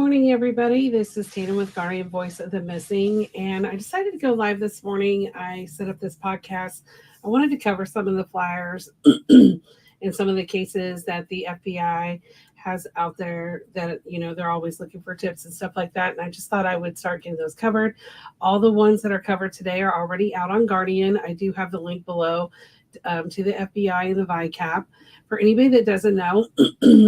morning, everybody. This is Tana with Guardian Voice of the Missing, and I decided to go live this morning. I set up this podcast. I wanted to cover some of the flyers and some of the cases that the FBI has out there that, they're always looking for tips and stuff like that. And I just thought I would start getting those covered. All the ones that are covered today are already out on Guardian. I do have the link below to the FBI and the VICAP. For anybody that doesn't know,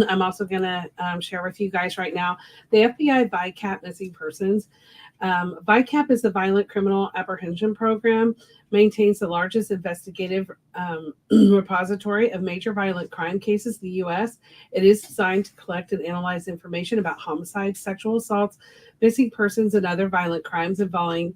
I'm also going to share with you guys right now the FBI VICAP missing persons. VICAP is the Violent Criminal Apprehension Program, maintains the largest investigative repository of major violent crime cases in the U.S. It is designed to collect and analyze information about homicides, sexual assaults, missing persons, and other violent crimes involving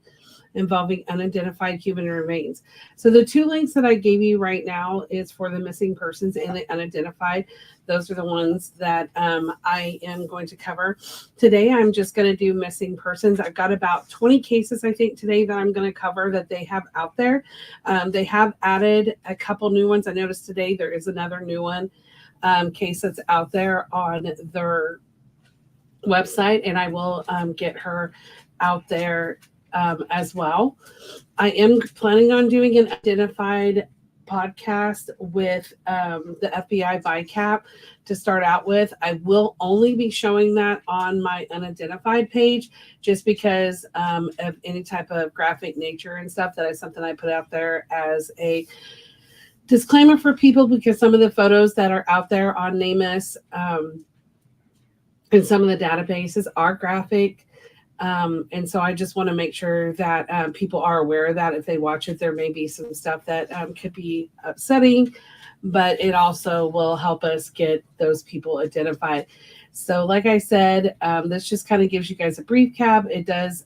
unidentified human remains. So the two links that I gave you right now is for the missing persons and the unidentified. Those are the ones that I am going to cover. Today, I'm just going to do missing persons. I've got about 20 cases, I think, today that I'm going to cover that they have out there. They have added a couple new ones. I noticed today there is another new one case that's out there on their website, and I will get her out there as well. I am planning on doing an identified podcast with the FBI VICAP to start out with. I will only be showing that on my unidentified page just because of any type of graphic nature and stuff. That is something I put out there as a disclaimer for people, because some of the photos that are out there on NamUs and some of the databases are graphic. And so I just want to make sure that people are aware of that. If they watch it, there may be some stuff that could be upsetting, but it also will help us get those people identified. So like I said, this just kind of gives you guys a brief cap. It does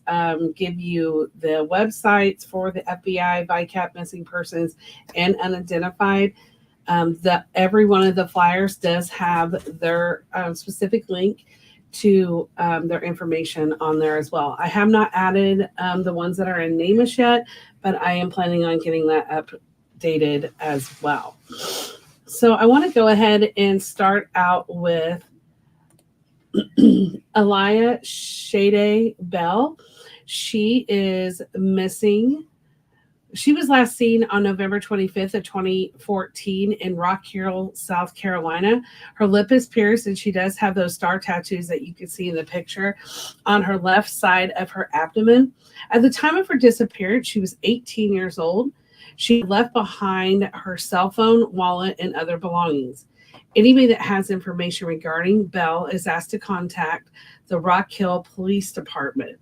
give you the websites for the FBI, VICAP, missing persons, and unidentified. Every one of the flyers does have their specific link to their information on there as well. I have not added the ones that are in NamUs yet, but I am planning on getting that updated as well. So I want to go ahead and start out with Aliyah Shade Bell. She is missing. She was last seen on November 25th of 2014 in Rock Hill, South Carolina. Her lip is pierced, and she does have those star tattoos that you can see in the picture on her left side of her abdomen. At the time of her disappearance, she was 18 years old. She left behind her cell phone, wallet, and other belongings. Anybody that has information regarding Bell is asked to contact the Rock Hill Police Department.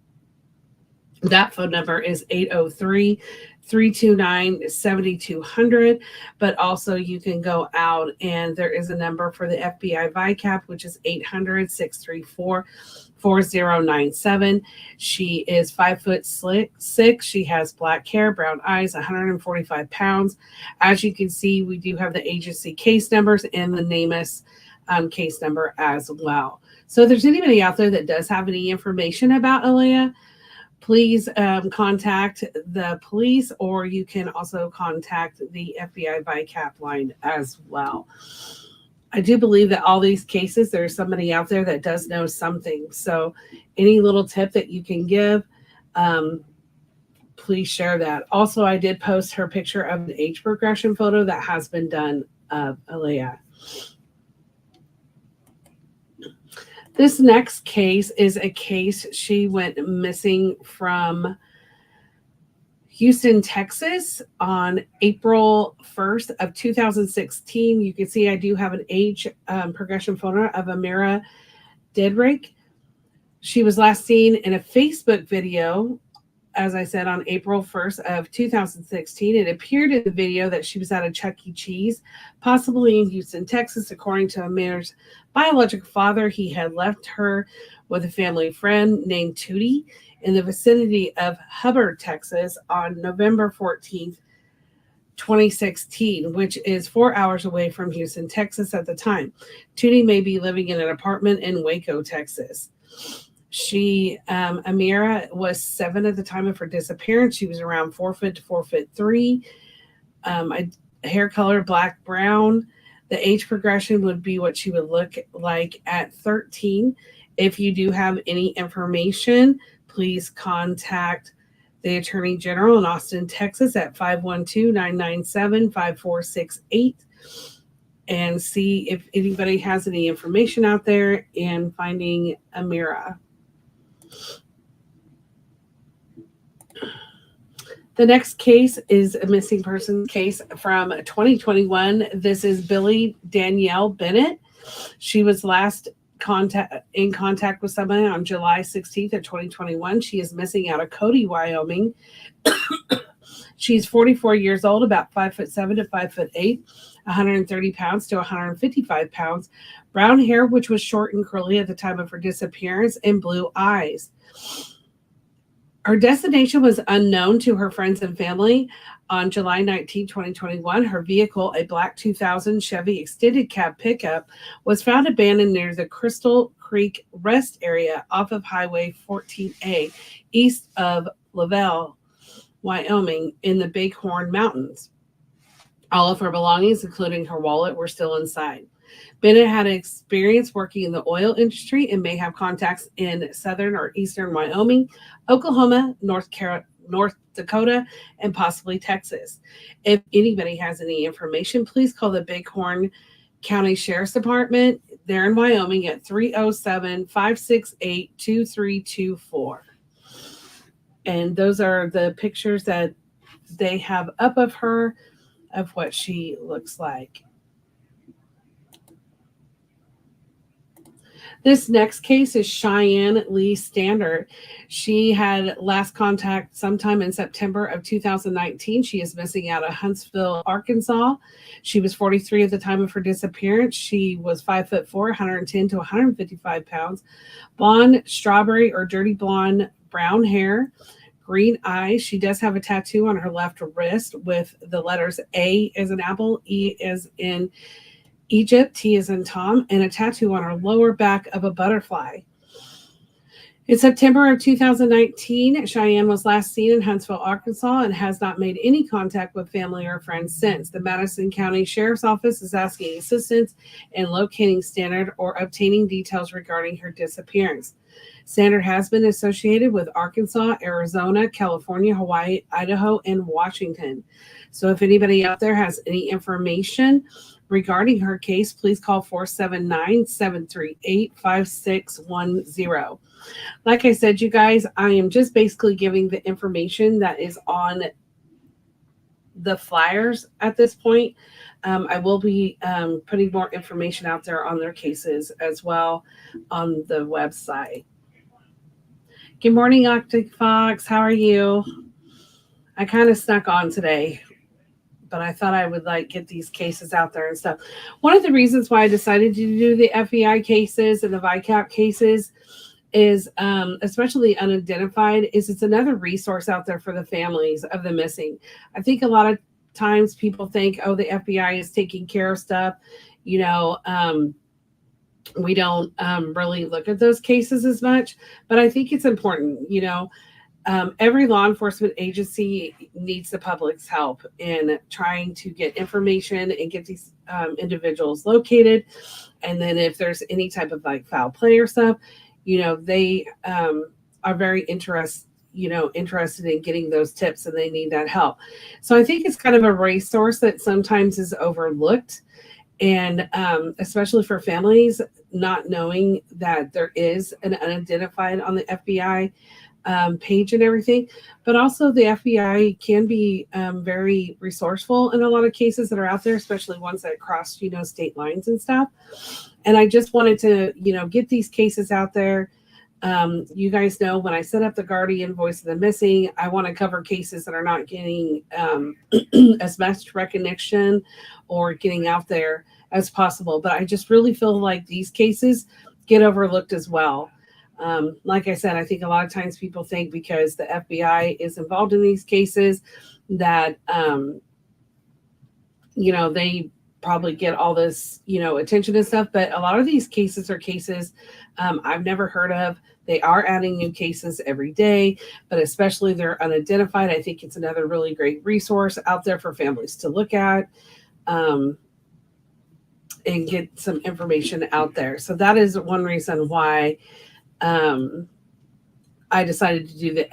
That phone number is 803-329-7200, but also you can go out and there is a number for the FBI VICAP, which is 800-634-4097. She is 5'6". She has black hair, brown eyes, 145 pounds. As you can see, we do have the agency case numbers and the NamUs case number as well. So if there's anybody out there that does have any information about Aliyah, please contact the police, or you can also contact the FBI VICAP line as well. I do believe that all these cases, there's somebody out there that does know something. So any little tip that you can give, please share that. Also, I did post her picture of the age progression photo that has been done of Aliyah. This next case is a case she went missing from Houston, Texas on April 1st of 2016. You can see I do have an age progression photo of Amira Dedrick. She was last seen in a Facebook video, as I said, on April 1st of 2016. It appeared in the video that she was at a Chuck E. Cheese, possibly in Houston, Texas. According to Amira's biological father, he had left her with a family friend named Tootie in the vicinity of Hubbard, Texas on November 14th, 2016, which is 4 hours away from Houston, Texas at the time. Tootie may be living in an apartment in Waco, Texas. Amira was 7 at the time of her disappearance. She was around 4 foot to 4'3". Hair color, black, brown. The age progression would be what she would look like at 13. If you do have any information, please contact the Attorney General in Austin, Texas at 512-997-5468 and see if anybody has any information out there in finding Amira. The next case is a missing persons case from 2021. This is Billy Danielle Bennett. She was last in contact with somebody on July 16th of 2021. She is missing out of Cody, Wyoming. She's 44 years old, about 5'7" to 5'8", 130 pounds to 155 pounds, brown hair, which was short and curly at the time of her disappearance, and blue eyes. Her destination was unknown to her friends and family. On July 19, 2021, her vehicle, a black 2000 Chevy extended cab pickup, was found abandoned near the Crystal Creek Rest area off of Highway 14A, east of Lavelle, Wyoming, in the Bighorn Mountains. All of her belongings, including her wallet, were still inside. Bennett had experience working in the oil industry and may have contacts in southern or eastern Wyoming, Oklahoma, North Dakota, and possibly Texas. If anybody has any information, please call the Bighorn County Sheriff's Department. They're in Wyoming at 307-568-2324. And those are the pictures that they have up of her, of what she looks like. This next case is Cheyenne Lee Standard. She had last contact sometime in September of 2019. She is missing out of Huntsville, Arkansas. She was 43 at the time of her disappearance. She was 5'4", 110 to 155 pounds, blonde, strawberry or dirty blonde, brown hair, green eyes. She does have a tattoo on her left wrist with the letters A as in apple, E as in Egypt, T as in Tom, and a tattoo on her lower back of a butterfly. In September of 2019, Cheyenne was last seen in Huntsville, Arkansas, and has not made any contact with family or friends since. The Madison County Sheriff's Office is asking assistance in locating Standard or obtaining details regarding her disappearance. Standard has been associated with Arkansas, Arizona, California, Hawaii, Idaho, and Washington. So if anybody out there has any information regarding her case, please call 479-738-5610. Like I said, you guys, I am just basically giving the information that is on the flyers at this point. I will be putting more information out there on their cases as well on the website. Good morning, Arctic Fox. How are you? I kind of snuck on today, but I thought I would get these cases out there and stuff. One of the reasons why I decided to do the FBI cases and the VICAP cases is, especially unidentified, is it's another resource out there for the families of the missing. I think a lot of times people think, oh, the FBI is taking care of stuff. We don't really look at those cases as much, but I think it's important. Every law enforcement agency needs the public's help in trying to get information and get these individuals located. And then if there's any type of foul play or stuff, they are very interested in getting those tips, and they need that help. So I think it's kind of a resource that sometimes is overlooked. And especially for families not knowing that there is an unidentified on the FBI page and everything, but also the FBI can be very resourceful in a lot of cases that are out there, especially ones that cross, state lines and stuff. And I just wanted to, get these cases out there. You guys know when I set up the Guardian Voice of the Missing, I want to cover cases that are not getting as much recognition or getting out there as possible. But I just really feel like these cases get overlooked as well. Like I said, I think a lot of times people think because the FBI is involved in these cases that, they probably get all this, attention and stuff. But a lot of these cases are cases I've never heard of. They are adding new cases every day, but especially they're unidentified. I think it's another really great resource out there for families to look at and get some information out there. So that is one reason why I decided to do the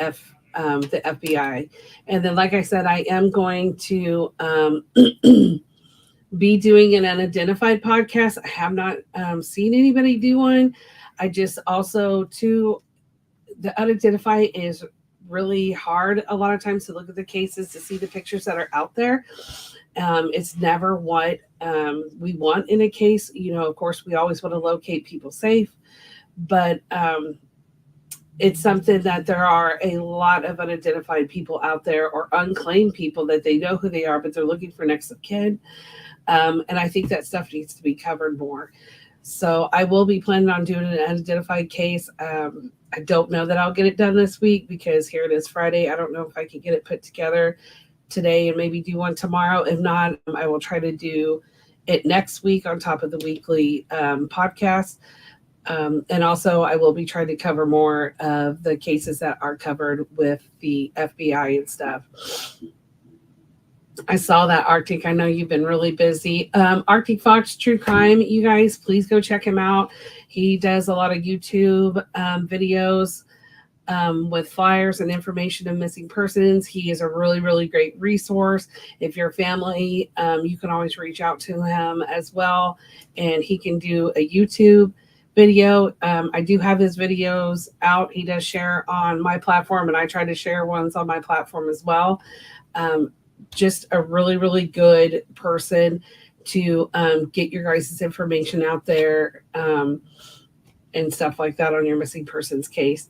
FBI. And then, like I said, I am going to be doing an unidentified podcast. I have not seen anybody do one. I just also, too, the unidentified is really hard a lot of times to look at the cases to see the pictures that are out there. It's never what we want in a case. Of course, we always want to locate people safe, but it's something that there are a lot of unidentified people out there, or unclaimed people that they know who they are, but they're looking for next of kin. And I think that stuff needs to be covered more. So I will be planning on doing an unidentified case. I don't know that I'll get it done this week because here it is Friday. I don't know if I can get it put together today and maybe do one tomorrow. If not, I will try to do it next week on top of the weekly podcast. And also, I will be trying to cover more of the cases that are covered with the FBI and stuff. I saw that, Arctic. I know you've been really busy. Arctic Fox True Crime, you guys, please go check him out. He does a lot of YouTube videos with flyers and information of missing persons. He is a really, really great resource. If you're family, you can always reach out to him as well. And he can do a YouTube video. I do have his videos out. He does share on my platform, and I try to share ones on my platform as well. Just a really, really good person to get your guys' information out there and stuff like that on your missing persons case.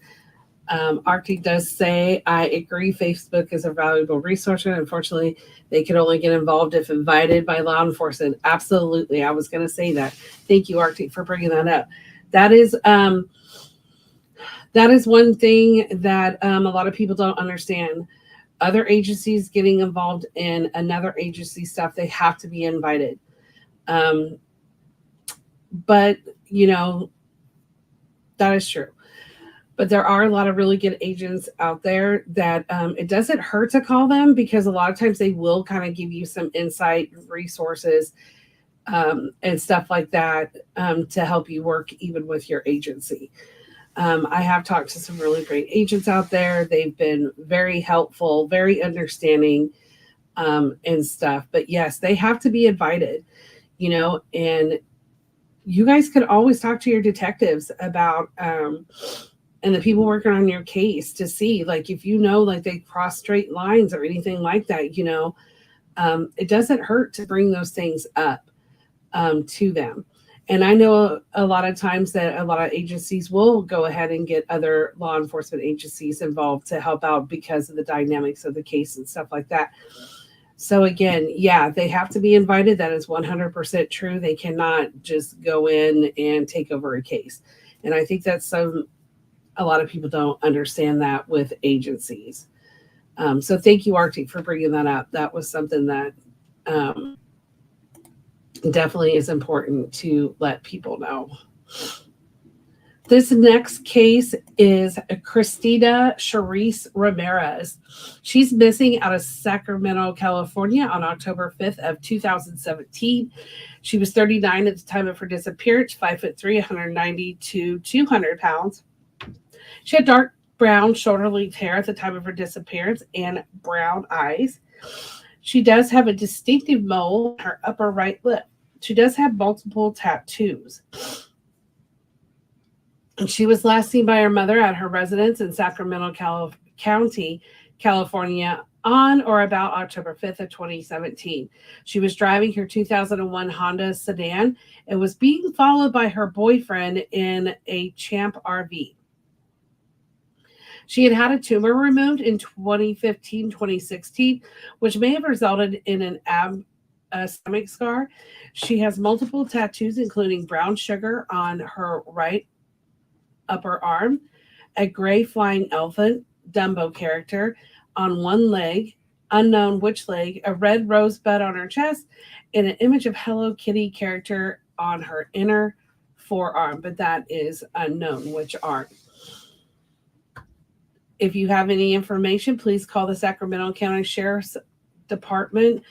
Arctic does say, I agree, Facebook is a valuable resource, and unfortunately, they can only get involved if invited by law enforcement. Absolutely. I was going to say that. Thank you, Arctic, for bringing that up. That is one thing that a lot of people don't understand. Other agencies getting involved in another agency stuff, they have to be invited. But, that is true. But there are a lot of really good agents out there that it doesn't hurt to call them, because a lot of times they will kind of give you some insight, resources, and stuff like that to help you work even with your agency. I have talked to some really great agents out there. They've been very helpful, very understanding, and stuff. But yes, they have to be invited, and you guys could always talk to your detectives about, and the people working on your case to see, like, if like they cross straight lines or anything like that, it doesn't hurt to bring those things up to them. And I know a lot of times that a lot of agencies will go ahead and get other law enforcement agencies involved to help out because of the dynamics of the case and stuff like that. So again, yeah, they have to be invited. That is 100% true. They cannot just go in and take over a case. And I think that's a lot of people don't understand that with agencies. So thank you, Arctic, for bringing that up. That was something that definitely is important to let people know. This next case is Christina Charisse Ramirez. She's missing out of Sacramento, California on October 5th of 2017. She was 39 at the time of her disappearance, 5'3", 190 to 200 pounds. She had dark brown shoulder-length hair at the time of her disappearance and brown eyes. She does have a distinctive mole on her upper right lip. She does have multiple tattoos. And she was last seen by her mother at her residence in Sacramento County, California, on or about October 5th of 2017. She was driving her 2001 Honda sedan and was being followed by her boyfriend in a Champ RV. She had had a tumor removed in 2015-2016, which may have resulted in a stomach scar. She has multiple tattoos, including brown sugar on her right upper arm, a gray flying elephant, Dumbo character, on one leg, unknown which leg, a red rosebud on her chest, and an image of Hello Kitty character on her inner forearm, but that is unknown which arm. If you have any information, please call the Sacramento County Sheriff's Department.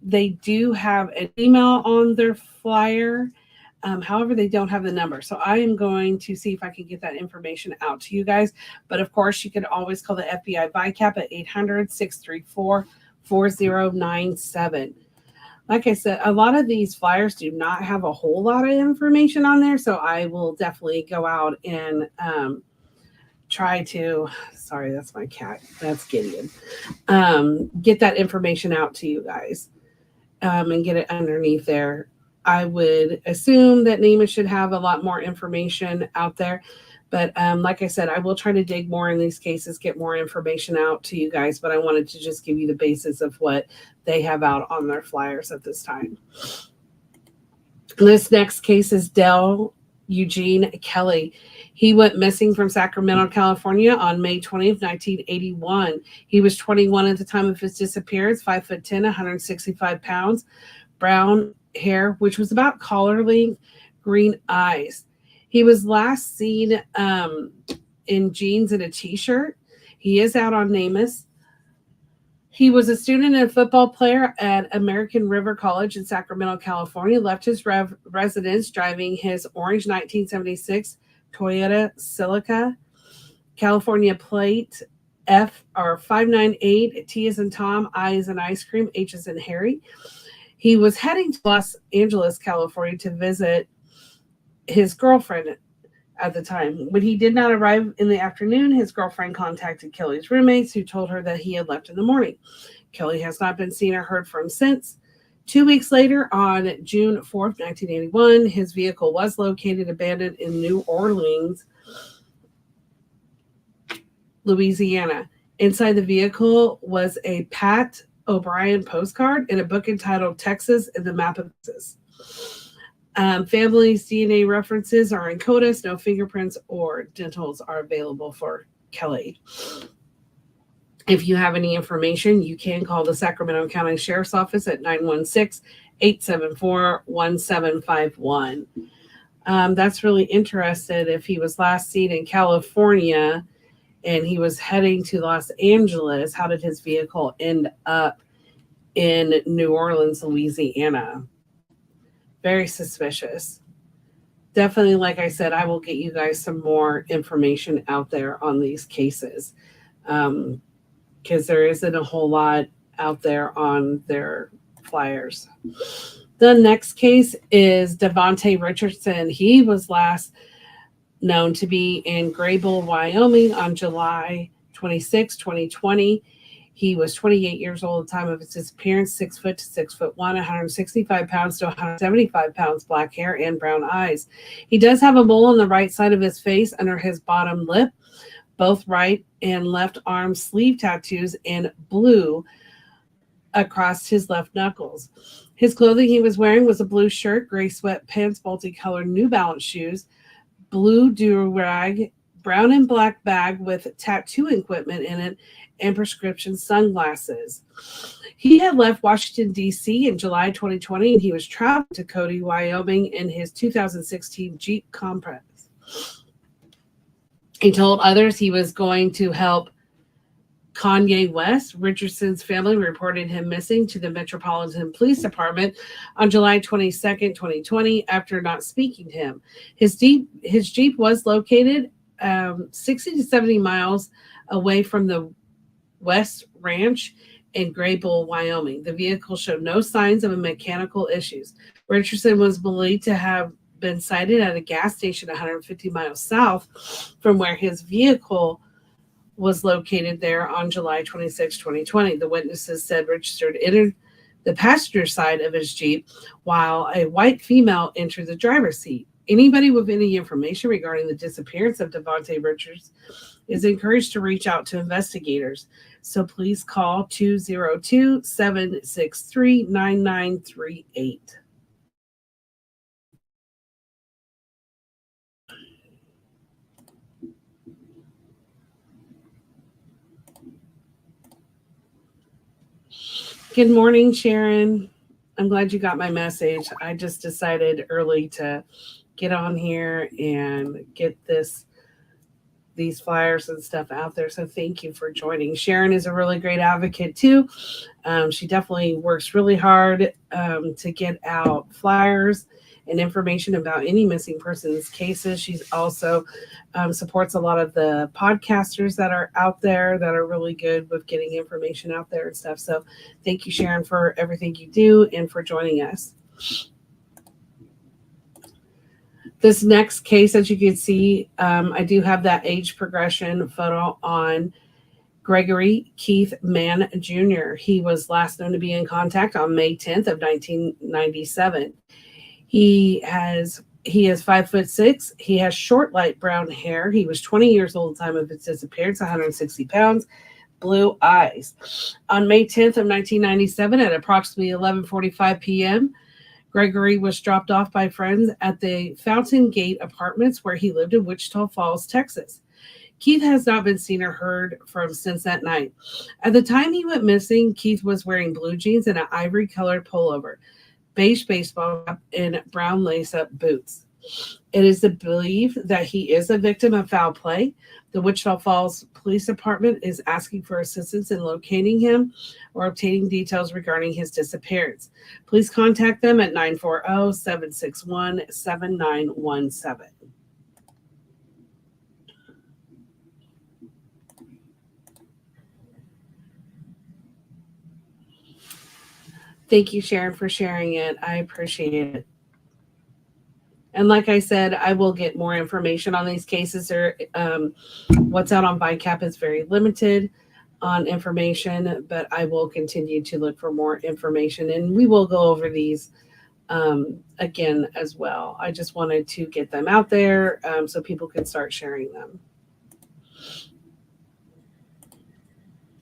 They do have an email on their flyer. However, they don't have the number. So I am going to see if I can get that information out to you guys. But of course, you can always call the FBI VICAP at 800-634-4097. Like I said, a lot of these flyers do not have a whole lot of information on there. So I will definitely go out and try to, sorry, that's my cat. That's Gideon. Get that information out to you guys and get it underneath there. I would assume that NamUs should have a lot more information out there. But like I said, I will try to dig more in these cases, get more information out to you guys. But I wanted to just give you the basis of what they have out on their flyers at this time. This next case is Dell Eugene Kelly. He went missing from Sacramento, California on May 20th, 1981. He was 21 at the time of his disappearance, 5'10", 165 pounds, brown hair, which was about collar length, green eyes. He was last seen in jeans and a t-shirt. He is out on NamUs. He was a student and a football player at American River College in Sacramento, California. Left his residence driving his orange 1976 Toyota Celica, California plate F598, T as in Tom, I as in ice cream, H as in Harry. He was heading to Los Angeles, California to visit his girlfriend at the time. When he did not arrive in the afternoon, his girlfriend contacted Kelly's roommates, who told her that he had left in the morning. Kelly has not been seen or heard from since. 2 weeks later, on June 4th, 1981, his vehicle was located abandoned in New Orleans, Louisiana. Inside the vehicle was a Pat O'Brien postcard and a book entitled Texas and the Map of Texas. Family's DNA references are in CODIS. No fingerprints or dentals are available for Kelly. If you have any information, you can call the Sacramento County Sheriff's Office at 916-874-1751. That's really interesting. If he was last seen in California and he was heading to Los Angeles, how did his vehicle end up in New Orleans, Louisiana? Very suspicious. Definitely, like I said, I will get you guys some more information out there on these cases because there isn't a whole lot out there on their flyers. The next case is Devontae Richardson. He was last known to be in Graybull, Wyoming on July 26, 2020. He was 28 years old at the time of his disappearance, 6 foot to 6'1", 165 pounds to 175 pounds, black hair and brown eyes. He does have a mole on the right side of his face under his bottom lip, both right and left arm sleeve tattoos in blue across his left knuckles. His clothing he was wearing was a blue shirt, gray sweatpants, multicolored New Balance shoes, blue do-rag, brown and black bag with tattoo equipment in it, and prescription sunglasses. He had left Washington, D.C. in July 2020, and he was traveling to Cody, Wyoming in his 2016 Jeep Compass. He told others he was going to help Kanye West. Richardson's family reported him missing to the Metropolitan Police Department on July 22nd, 2020, after not speaking to him. His Jeep was located 60 to 70 miles away from the West Ranch in Graybull, Wyoming. The vehicle showed no signs of mechanical issues. Richardson was believed to have been sighted at a gas station 150 miles south from where his vehicle was located there on July 26, 2020. The witnesses said Richardson entered the passenger side of his Jeep while a white female entered the driver's seat. Anybody with any information regarding the disappearance of Devontae Richards is encouraged to reach out to investigators. So please call 202-763-9938. Good morning, Sharon. I'm glad you got my message. I just decided early to get on here and get this these flyers and stuff out there. So thank you for joining. Sharon is a really great advocate too. She definitely works really hard to get out flyers and information about any missing persons cases. She's also supports a lot of the podcasters that are out there that are really good with getting information out there and stuff. So thank you, Sharon, for everything you do and for joining us. This next case, as you can see, I do have that age progression photo on Gregory Keith Mann Jr. He was last known to be in contact on May 10th of 1997. He is 5'6". He has short, light brown hair. He was 20 years old at the time of his disappearance, 160 pounds, blue eyes. On May 10th of 1997 at approximately 11:45 p.m., Gregory was dropped off by friends at the Fountain Gate Apartments where he lived in Wichita Falls, Texas. Keith has not been seen or heard from since that night. At the time he went missing, Keith was wearing blue jeans and an ivory-colored pullover, beige baseball cap, and brown lace-up boots. It is believed that he is a victim of foul play. The Wichita Falls Police Department is asking for assistance in locating him or obtaining details regarding his disappearance. Please contact them at 940-761-7917. Thank you, Sharon, for sharing it. I appreciate it. And like I said, I will get more information on these cases. What's out on VICAP is very limited on information, but I will continue to look for more information. And we will go over these again as well. I just wanted to get them out there so people can start sharing them.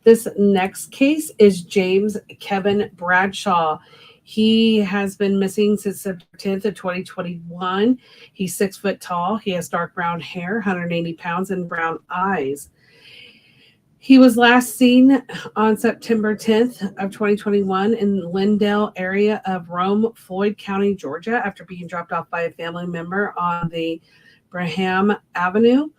This next case is James Kevin Bradshaw. He has been missing since September 10th of 2021. He's 6 foot tall. He has dark brown hair, 180 pounds, and brown eyes. He was last seen on September 10th of 2021 in the Lindale area of Rome, Floyd County, Georgia, after being dropped off by a family member on the Braham Avenue.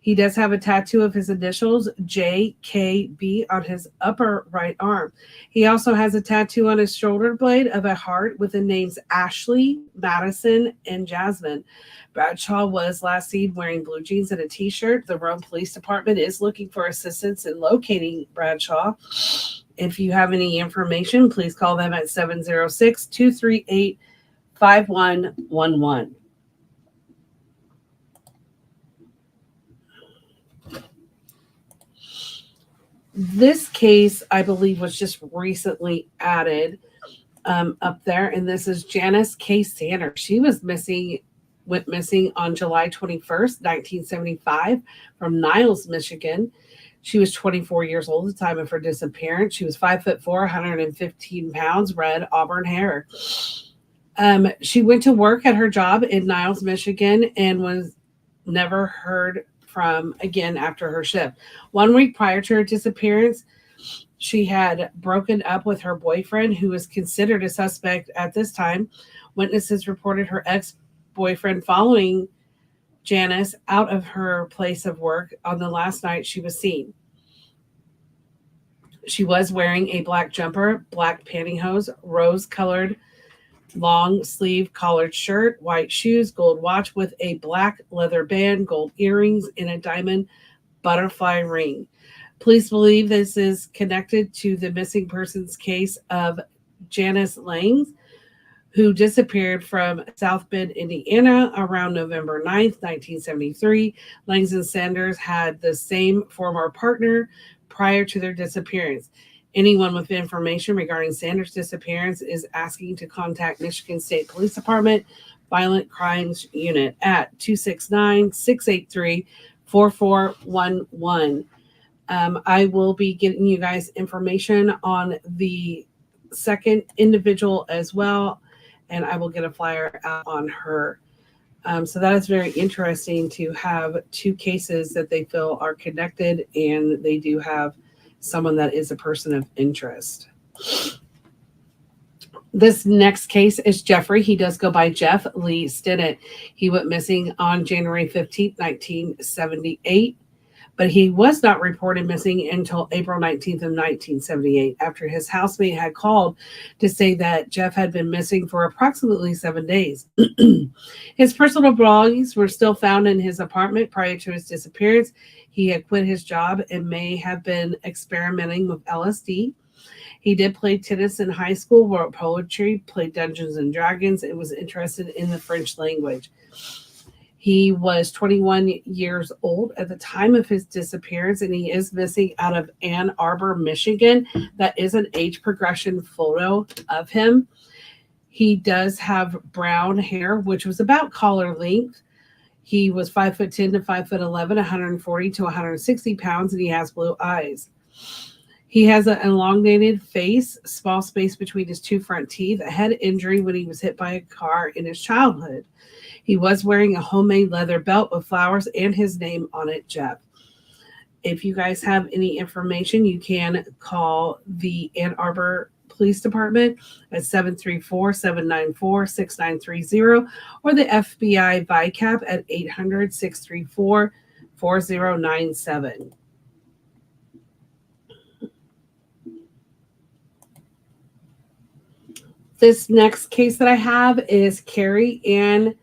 He does have a tattoo of his initials, JKB, on his upper right arm. He also has a tattoo on his shoulder blade of a heart with the names Ashley, Madison, and Jasmine. Bradshaw was last seen wearing blue jeans and a t-shirt. The Rome Police Department is looking for assistance in locating Bradshaw. If you have any information, please call them at 706-238-5111. This case, I believe, was just recently added up there, and this is Janice K. Sanders. She went missing on July 21st, 1975, from Niles, Michigan. She was 24 years old at the time of her disappearance. She was 5'4", 115 pounds, red auburn hair. She went to work at her job in Niles, Michigan, and was never heard from again after her shift. 1 week prior to her disappearance, she had broken up with her boyfriend, who was considered a suspect at this time. Witnesses reported her ex-boyfriend following Janice out of her place of work on the last night she was seen. She was wearing a black jumper, black pantyhose, rose-colored long sleeve collared shirt, white shoes, gold watch with a black leather band, gold earrings, and a diamond butterfly ring. Police believe this is connected to the missing persons case of Janice Langs, who disappeared from South Bend, Indiana around November 9th, 1973. Langs and Sanders had the same former partner prior to their disappearance. Anyone with information regarding Sanders' disappearance is asking to contact Michigan State Police Department Violent Crimes Unit at 269-683-4411. I will be getting you guys information on the second individual as well, and I will get a flyer out on her. So that is very interesting to have two cases that they feel are connected, and they do have someone that is a person of interest. This next case is Jeffrey. He does go by Jeff Lee Stinnett. He went missing on January 15th, 1978. but he was not reported missing until April 19th of 1978 after his housemate had called to say that Jeff had been missing for approximately 7 days. His personal belongings were still found in his apartment prior to his disappearance. He had quit his job and may have been experimenting with LSD. He did play tennis in high school, wrote poetry, played Dungeons and Dragons, and was interested in the French language. He was 21 years old at the time of his disappearance, and he is missing out of Ann Arbor, Michigan. That is an age progression photo of him. He does have brown hair, which was about collar length. He was 5'10" to 5'11", 140 to 160 pounds, and he has blue eyes. He has an elongated face, small space between his two front teeth, a head injury when he was hit by a car in his childhood. He was wearing a homemade leather belt with flowers and his name on it, Jeff. If you guys have any information, you can call the Ann Arbor Police Department at 734-794-6930 or the FBI VICAP at 800-634-4097. This next case that I have is Carrie Ann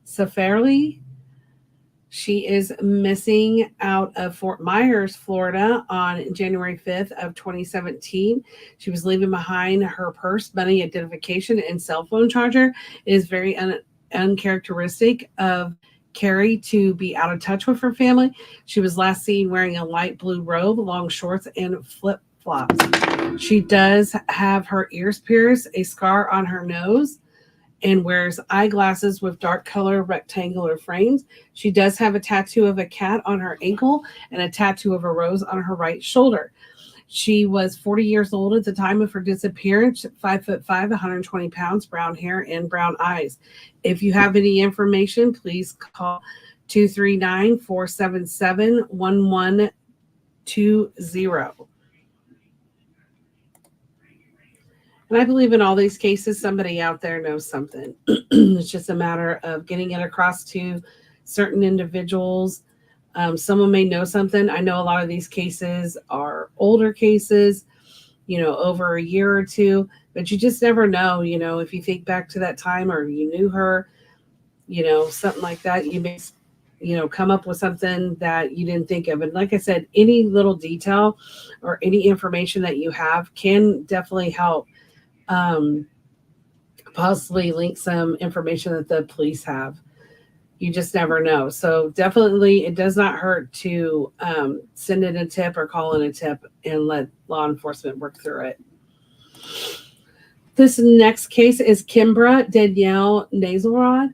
Safarli. She is missing out of Fort Myers, Florida on January 5th of 2017. She was leaving behind her purse, money, identification, and cell phone charger. It is very uncharacteristic of Carrie to be out of touch with her family. She was last seen wearing a light blue robe, long shorts, and flip-flops. She does have her ears pierced, a scar on her nose, and wears eyeglasses with dark color rectangular frames. She does have a tattoo of a cat on her ankle and a tattoo of a rose on her right shoulder. She was 40 years old at the time of her disappearance, 5'5", 120 pounds, brown hair, and brown eyes. If you have any information, please call 239-477-1120. And I believe in all these cases, somebody out there knows something. It's just a matter of getting it across to certain individuals. Someone may know something. I know a lot of these cases are older cases, over a year or two, but you just never know, if you think back to that time or you knew her, something like that, you may, come up with something that you didn't think of. And like I said, any little detail or any information that you have can definitely help possibly link some information that the police have. You just never know. So definitely it does not hurt to send in a tip or call in a tip and let law enforcement work through it. This next case is Kimbra Danielle Nazelrod.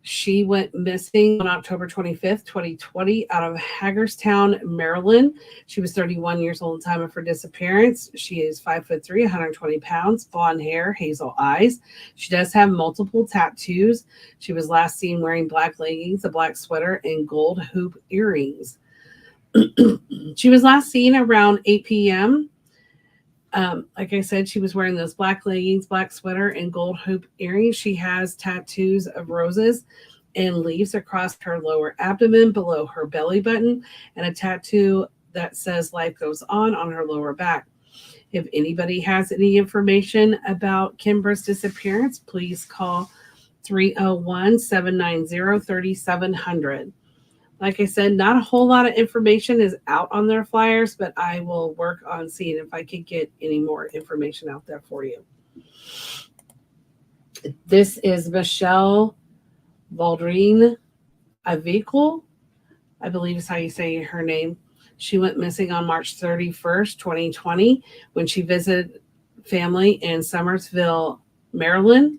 She went missing on October 25th, 2020 out of Hagerstown, Maryland. She was 31 years old at the time of her disappearance. She is 5'3", 120 pounds, blonde hair, hazel eyes. She does have multiple tattoos. She was last seen wearing black leggings, a black sweater, and gold hoop earrings. She was last seen around 8 p.m. Like I said, she was wearing those black leggings, black sweater, and gold hoop earrings. She has tattoos of roses and leaves across her lower abdomen, below her belly button, and a tattoo that says "Life Goes On" her lower back. If anybody has any information about Kimbra's disappearance, please call 301-790-3700. Like I said, not a whole lot of information is out on their flyers, but I will work on seeing if I can get any more information out there for you. This is Michelle Valdrine Avicle, I believe is how you say her name. She went missing on March 31st, 2020, when she visited family in Somersville, Maryland.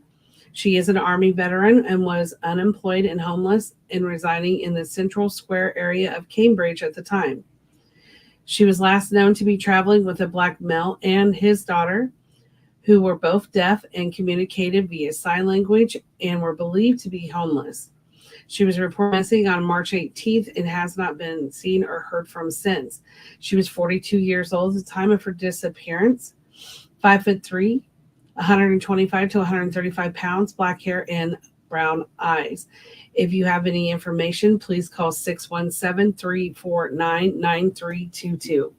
She is an Army veteran and was unemployed and homeless and residing in the Central Square area of Cambridge at the time. She was last known to be traveling with a black male and his daughter, who were both deaf and communicated via sign language and were believed to be homeless. She was reported missing on March 18th and has not been seen or heard from since. She was 42 years old at the time of her disappearance, 5'3", 125 to 135 pounds, black hair and brown eyes. If you have any information, please call 617-349-9322.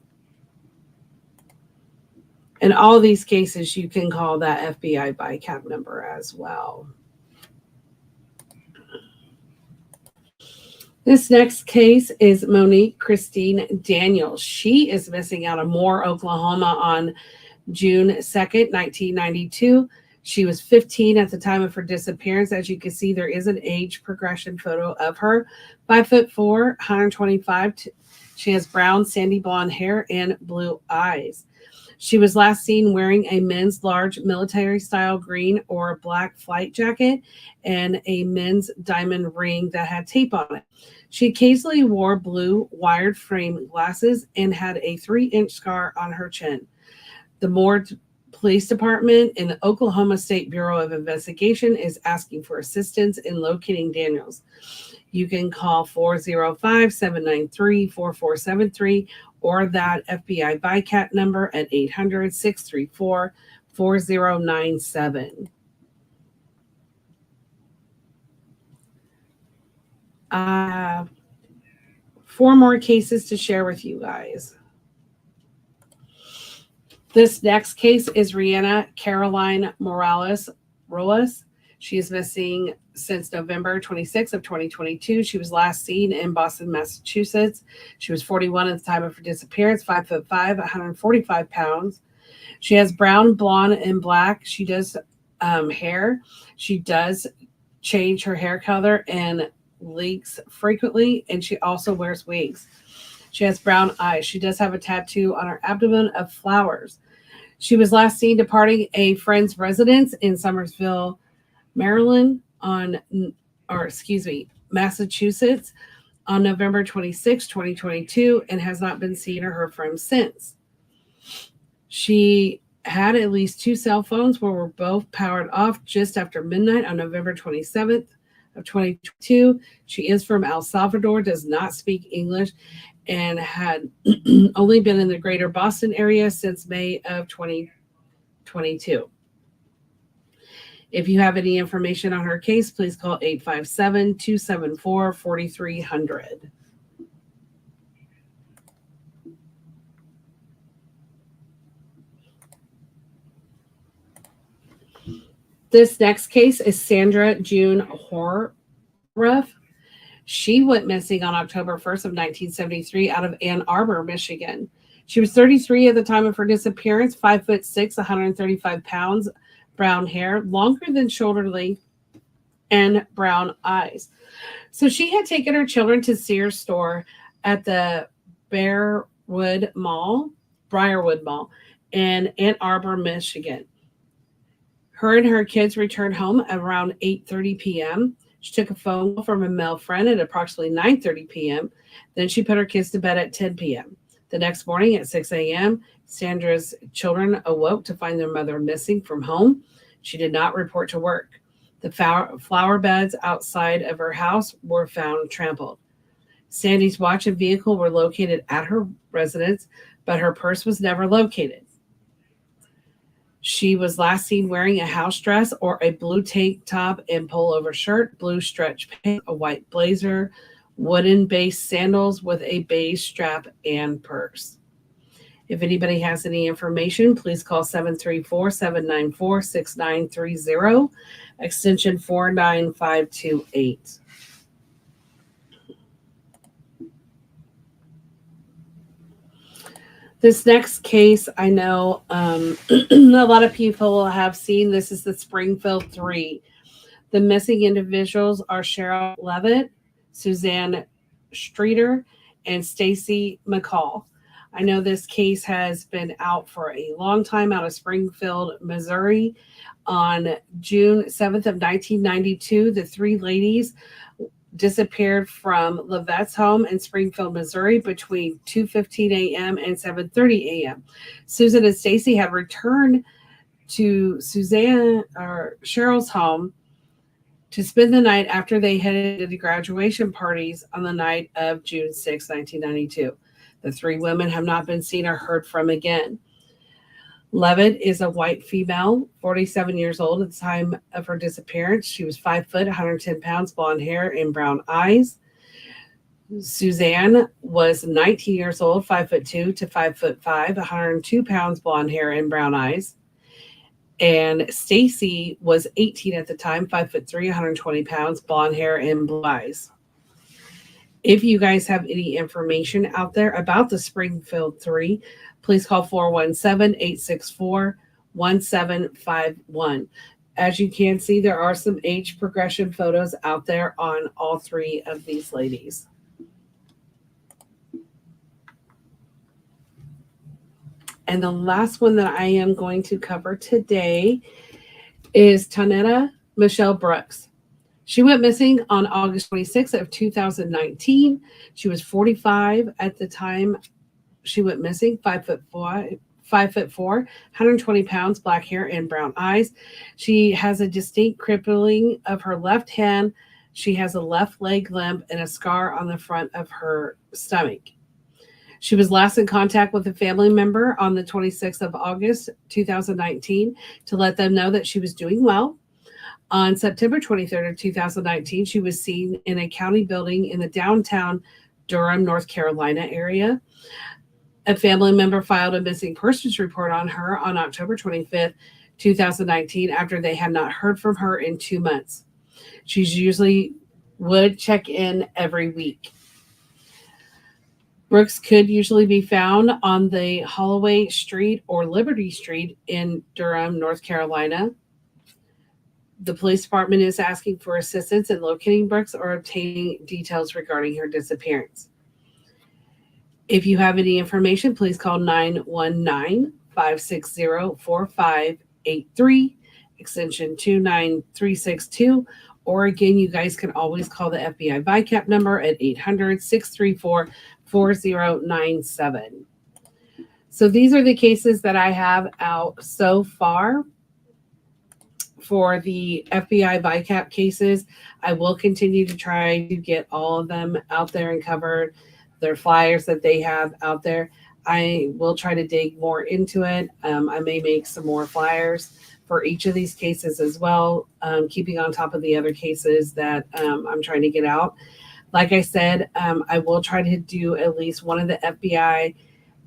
In all these cases, you can call that FBI BICAP number as well. This next case is Monique Christine Daniels. She is missing out of Moore, Oklahoma on June 2nd, 1992. She was 15 at the time of her disappearance. As you can see, there is an age progression photo of her. 5'4", 125. She has brown, sandy blonde hair and blue eyes. She was last seen wearing a men's large military-style green or black flight jacket and a men's diamond ring that had tape on it. She occasionally wore blue wired frame glasses and had a 3-inch scar on her chin. The Moore Police Department and the Oklahoma State Bureau of Investigation is asking for assistance in locating Daniels. You can call 405-793-4473 or that FBI BICAT number at 800-634-4097. I have 4 more cases to share with you guys. This next case is Rihanna Caroline Morales Rojas. She is missing since November 26th of 2022. She was last seen in Boston, Massachusetts. She was 41 at the time of her disappearance, 5'5", 145 pounds. She has brown, blonde, and black. She does hair. She does change her hair color and leaks frequently, and she also wears wigs. She has brown eyes. She does have a tattoo on her abdomen of flowers. She was last seen departing a friend's residence in Somersville, Maryland Massachusetts on November 26, 2022, and has not been seen or heard from since. She had at least 2 cell phones where were both powered off just after midnight on November 27th of 2022. She is from El Salvador, does not speak English, and had only been in the greater Boston area since May of 2022. If you have any information on her case, please call 857-274-4300. This next case is Sandra June Horruff. She went missing on October 1st of 1973 out of Ann Arbor, Michigan. She was 33 at the time of her disappearance, 5'6", 135 pounds, brown hair, longer than shoulder length, and brown eyes. So she had taken her children to Sears store at the Briarwood Mall in Ann Arbor, Michigan. Her and her kids returned home around 8:30 p.m. She took a phone call from a male friend at approximately 9:30 p.m. Then she put her kids to bed at 10 p.m. The next morning at 6 a.m., Sandra's children awoke to find their mother missing from home. She did not report to work. The flower beds outside of her house were found trampled. Sandy's watch and vehicle were located at her residence, but her purse was never located. She was last seen wearing a house dress or a blue tank top and pullover shirt, blue stretch pants, a white blazer, wooden-based sandals with a beige strap and purse. If anybody has any information, please call 734-794-6930, extension 49528. This next case, I know a lot of people have seen. This is the Springfield 3. The missing individuals are Cheryl Levitt, Suzanne Streeter, and Stacy McCall. I know this case has been out for a long time out of Springfield, Missouri. On June 7th of 1992, the 3 ladies disappeared from Levette's home in Springfield, Missouri between 2:15 a.m. and 7:30 a.m. Susan and Stacy had returned to Cheryl's home to spend the night after they headed to the graduation parties on the night of June 6, 1992. The 3 women have not been seen or heard from again. Levitt is a white female, 47 years old at the time of her disappearance. She was 5 foot, 110 pounds, blonde hair, and brown eyes. Suzanne was 19 years old, 5'2" to 5'5", 102 pounds, blonde hair, and brown eyes. And Stacy was 18 at the time, 5'3", 120 pounds, blonde hair, and blue eyes. If you guys have any information out there about the Springfield 3, please call 417-864-1751. As you can see, there are some age progression photos out there on all three of these ladies. And the last one that I am going to cover today is Tonetta Michelle Brooks. She went missing on August 26th of 2019. She was 45 at the time she went missing, 5'4", 120 pounds, black hair, and brown eyes. She has a distinct crippling of her left hand. She has a left leg limp and a scar on the front of her stomach. She was last in contact with a family member on the 26th of August, 2019, to let them know that she was doing well. On September 23rd of 2019, she was seen in a county building in the downtown Durham, North Carolina area. A family member filed a missing persons report on her on October 25th, 2019, after they had not heard from her in 2 months. She usually would check in every week. Brooks could usually be found on the Holloway Street or Liberty Street in Durham, North Carolina. The police department is asking for assistance in locating Brooks or obtaining details regarding her disappearance. If you have any information, please call 919-560-4583, extension 29362. Or again, you guys can always call the FBI VICAP number at 800-634-4097. So these are the cases that I have out so far for the FBI VICAP cases. I will continue to try to get all of them out there and covered. Their flyers that they have out there. I will try to dig more into it. I may make some more flyers for each of these cases as well, keeping on top of the other cases that I'm trying to get out. Like I said, I will try to do at least one of the FBI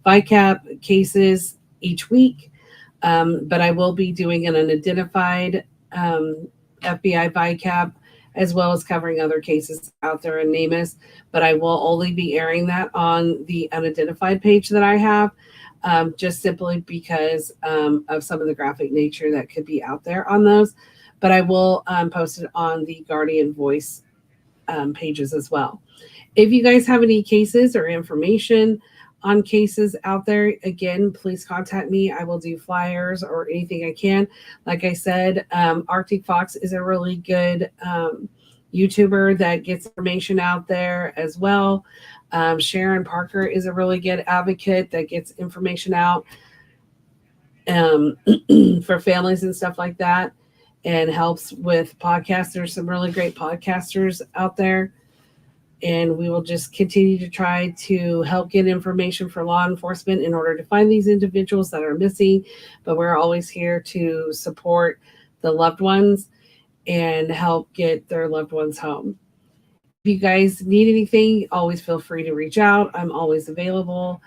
VICAP cases each week, but I will be doing an unidentified FBI VICAP, as well as covering other cases out there in NamUs, but I will only be airing that on the unidentified page that I have, just simply because of some of the graphic nature that could be out there on those. But I will post it on the Guardian Voice pages as well. If you guys have any cases or information on cases out there, again, please contact me. I will do flyers or anything I can. Like I said, Arctic Fox is a really good YouTuber that gets information out there as well. Sharon Parker is a really good advocate that gets information out for families and stuff like that, and helps with podcasts. There's some really great podcasters out there. And we will just continue to try to help get information for law enforcement in order to find these individuals that are missing. But we're always here to support the loved ones and help get their loved ones home. If you guys need anything, always feel free to reach out. I'm always available.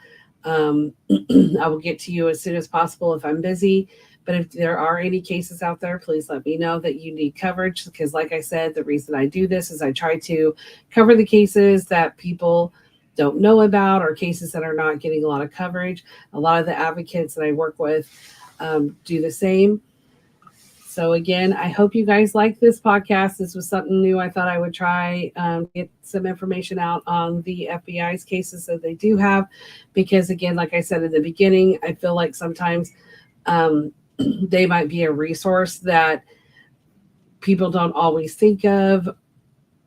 I will get to you as soon as possible if I'm busy. But if there are any cases out there, please let me know that you need coverage. Because like I said, the reason I do this is I try to cover the cases that people don't know about, or cases that are not getting a lot of coverage. A lot of the advocates that I work with do the same. So again, I hope you guys like this podcast. This was something new. I thought I would try get some information out on the FBI's cases that they do have. Because again, like I said in the beginning, I feel like sometimes they might be a resource that people don't always think of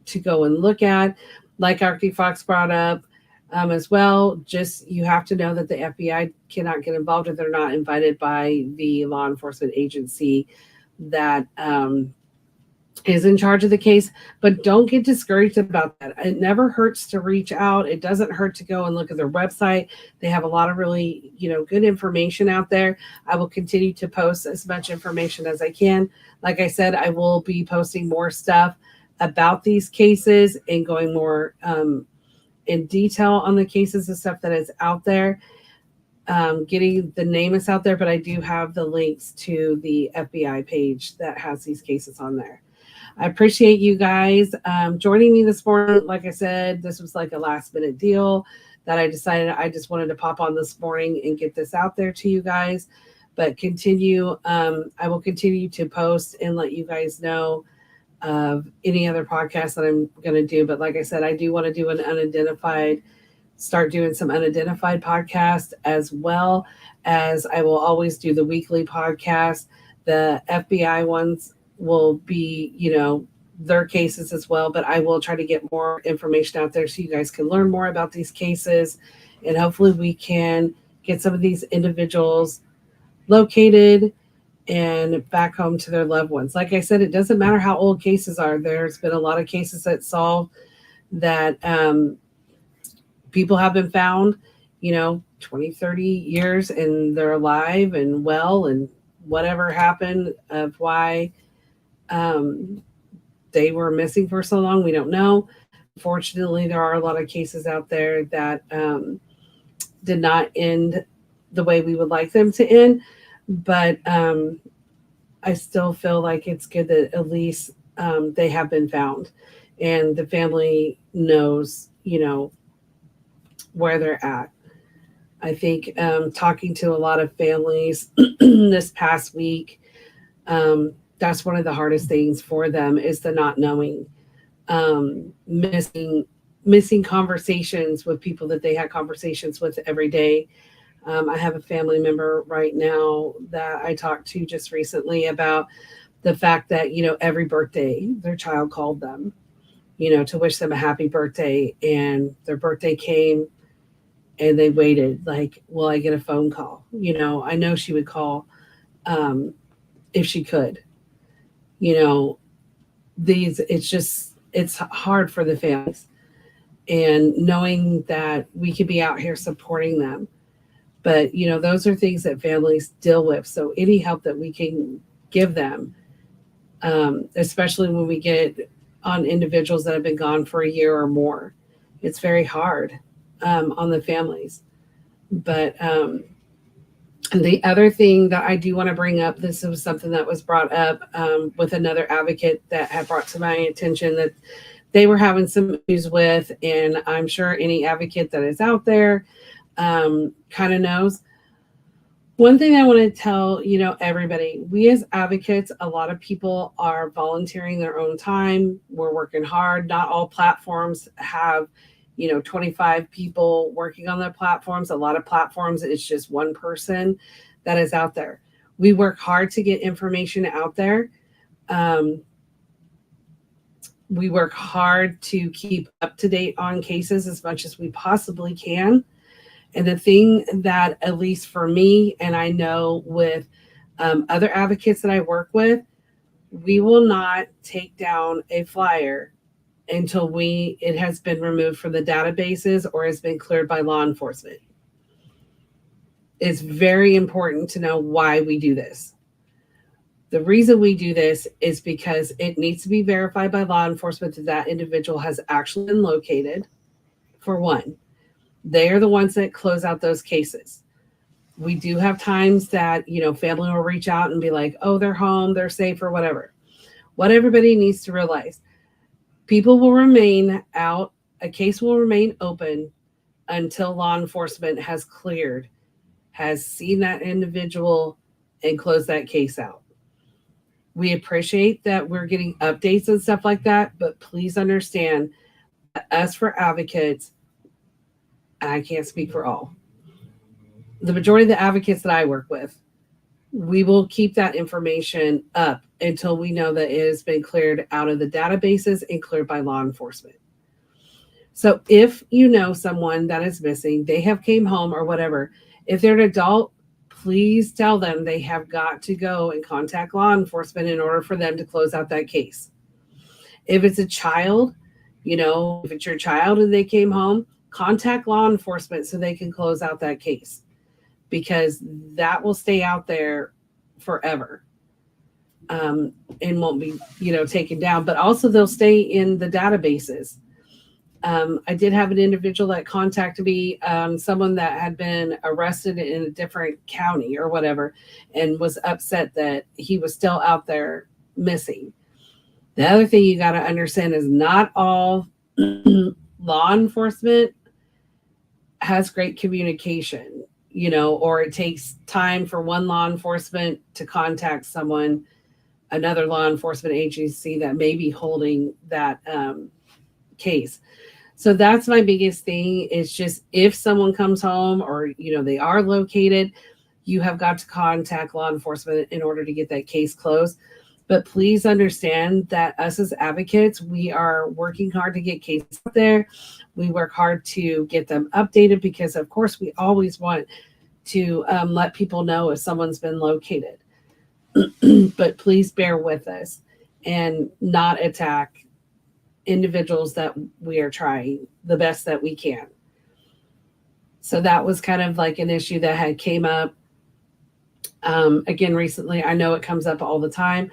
to go and look at. Like Arctic Fox brought up as well, just you have to know that the FBI cannot get involved if they're not invited by the law enforcement agency that is in charge of the case, but don't get discouraged about that. It never hurts to reach out. It doesn't hurt to go and look at their website. They have a lot of really, good information out there. I will continue to post as much information as I can. Like I said, I will be posting more stuff about these cases and going more in detail on the cases and stuff that is out there. Getting the names out there, but I do have the links to the FBI page that has these cases on there. I appreciate you guys joining me this morning. Like I said, this was like a last minute deal that I decided I just wanted to pop on this morning and get this out there to you guys. But I will continue to post and let you guys know of any other podcasts that I'm going to do. But like I said, I do want to do start doing some unidentified podcasts, as well as I will always do the weekly podcast. The FBI ones will be, their cases as well, but I will try to get more information out there so you guys can learn more about these cases, and hopefully we can get some of these individuals located and back home to their loved ones. Like I said, it doesn't matter how old cases are. There's been a lot of cases that solved that people have been found, 20, 30 years, and they're alive and well, and whatever happened of why they were missing for so long, we don't know. Fortunately, there are a lot of cases out there that did not end the way we would like them to end, but I still feel like it's good that at least they have been found and the family knows, where they're at. I think talking to a lot of families this past week, that's one of the hardest things for them, is the not knowing, missing conversations with people that they had conversations with every day. I have a family member right now that I talked to just recently about the fact that, every birthday their child called them, to wish them a happy birthday, and their birthday came and they waited, like, will I get a phone call? I know she would call if she could. It's hard for the families, and knowing that we could be out here supporting them. But, those are things that families deal with. So any help that we can give them, especially when we get on individuals that have been gone for a year or more, it's very hard on the families. But the other thing that I do want to bring up, this was something that was brought up with another advocate that had brought to my attention that they were having some issues with, and I'm sure any advocate that is out there kind of knows. One thing I want to tell, everybody, we as advocates, a lot of people are volunteering their own time. We're working hard. Not all platforms have 25 people working on their platforms. A lot of platforms, it's just one person that is out there. We work hard to get information out there. We work hard to keep up to date on cases as much as we possibly can. And the thing that, at least for me, and I know with other advocates that I work with, we will not take down a flyer until it has been removed from the databases or has been cleared by law enforcement. It's very important to know why we do this. The reason we do this is because it needs to be verified by law enforcement that that individual has actually been located, for one. They are the ones that close out those cases. We do have times that, family will reach out and be like, oh, they're home, they're safe, or whatever. What everybody needs to realize, people will remain out, a case will remain open until law enforcement has seen that individual and closed that case out. We appreciate that we're getting updates and stuff like that, but please understand that us for advocates, and I can't speak for all, the majority of the advocates that I work with, we will keep that information up until we know that it has been cleared out of the databases and cleared by law enforcement. So if you know someone that is missing, they have came home or whatever, if they're an adult, please tell them they have got to go and contact law enforcement in order for them to close out that case. If it's a child, if it's your child and they came home, contact law enforcement so they can close out that case, because that will stay out there forever, and won't be, taken down. But also, they'll stay in the databases. I did have an individual that contacted me, someone that had been arrested in a different county or whatever, and was upset that he was still out there missing. The other thing you got to understand is not all law enforcement has great communication, or it takes time for one law enforcement to contact another law enforcement agency that may be holding that case. So that's my biggest thing, is just if someone comes home or, they are located, you have got to contact law enforcement in order to get that case closed. But please understand that us as advocates, we are working hard to get cases out there. We work hard to get them updated because, of course, we always want to let people know if someone's been located. But please bear with us and not attack individuals that we are trying the best that we can. So that was kind of like an issue that had came up again recently. I know it comes up all the time,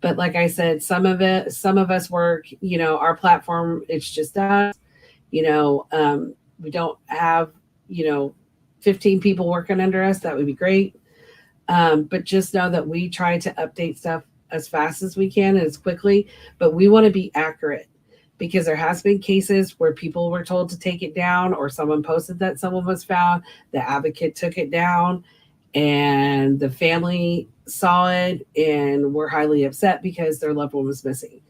but like I said, some of us work, our platform, it's just us, we don't have, 15 people working under us. That would be great. But just know that we try to update stuff as fast as we can and as quickly, but we want to be accurate, because there has been cases where people were told to take it down, or someone posted that someone was found, the advocate took it down, and the family saw it and were highly upset because their loved one was missing.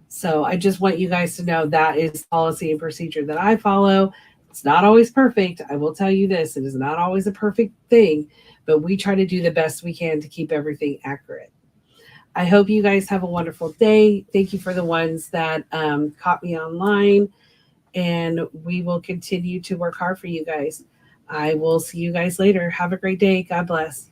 So I just want you guys to know that is policy and procedure that I follow. It's not always perfect. I will tell you this, it is not always a perfect thing, but we try to do the best we can to keep everything accurate. I hope you guys have a wonderful day. Thank you for the ones that caught me online, and we will continue to work hard for you guys. I will see you guys later. Have a great day. God bless.